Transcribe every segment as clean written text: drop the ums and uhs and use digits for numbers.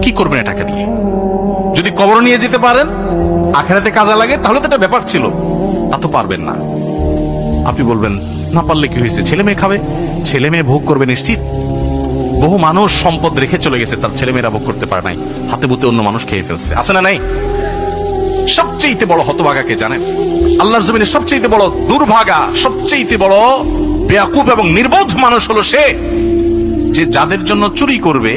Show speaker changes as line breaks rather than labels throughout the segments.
কি করবেন টাকা দিয়ে? যদি কবর নিয়ে যেতে পারেন, আখেরাতে কাজে লাগে, তাহলে তো একটা ব্যাপার ছিল। তা তো পারবেন না। আপনি বলবেন না পারলে কি হয়েছে, ছেলে মেয়ে খাবে, ছেলে মেয়ে ভোগ করবে নিশ্চিত। বহু মানুষ সম্পদ রেখে চলে গেছে, তার ছেলে মেয়েরা ভোগ করতে পারে নাই, হাতে বুতে অন্য মানুষ খেয়ে ফেলছে, আছে না নাই? সবচেয়ে বড় হতভাগা কে জানেন? আল্লাহর জমিনে সবচেয়ে বড় দুর্ভাগা, সবচেয়ে বড় বেয়াকুব এবং নির্বোধ মানুষ হলো সে, যে যাদের জন্য চুরি করবে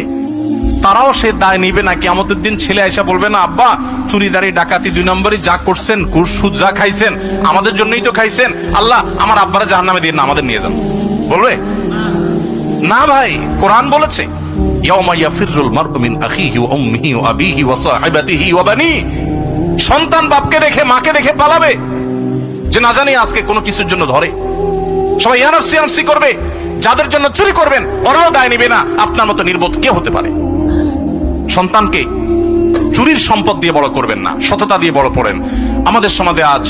তারাও সে দায় নিবে না। কিয়ামতের দিন ছেলে আয়সা বলবে না, আব্বা চুরিদারি ডাকাতি 2 নম্বরই যা করছেন, ঘুষ সুদ যা খাইছেন, আমাদের জন্যই তো খাইছেন, আল্লাহ আমার আব্বারা জাহান্নামে দিয়ে না, আমাদের নিয়ে যান। বলবে না ভাই, কোরআন বলেছে ইয়াউমা ইয়াফিরুল মারউ মিন আখিহি ওয়া উম্মিহি ওয়া আবিহি ওয়া সাহিবাতিহি ওয়া বানিহি। সন্তান বাপকে দেখে মাকে দেখে পালাবে, যে না জানি আজকে কোনো কিছুর জন্য ধরে। সবাই ইয়ানফসি ইয়ানফসি করবে। যাদের জন্য চুরি করবেন ওরাও দায় নিবে না। আপনার মতো নির্বোধ কে হতে পারে? সন্তানকে চুরির সম্পদ দিয়ে বড় করবেন না, সততা দিয়ে বড় করেন। আমাদের সমাজে আজ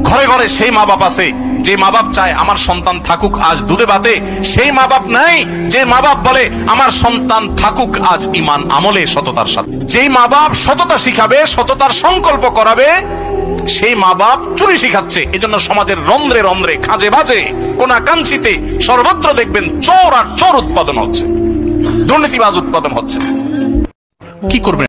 ঘরে ঘরে সেই মা বাপ আছে যে মা বাপ চায় আমার সন্তান থাকুক আজ দুধে ভাতে, সেই মা বাপ নাই যে মা বাপ বলে আমার সন্তান থাকুক আজ ঈমান আমলে সততার সাথে। যেই মা বাপ সততা শিখাবে, সততার সংকল্প করাবে, সেই মা বাপ চুরি শিখাচ্ছে। এজন্য সমাজের রন্ধ্রে রন্ধ্রে, খাজে বাজে, কোনা কাঞ্চিতে সর্বত্র দেখবেন চোর আর চোর উৎপাদন হচ্ছে, দুর্নীতিবাজ উৎপাদন হচ্ছে। কি করবেন?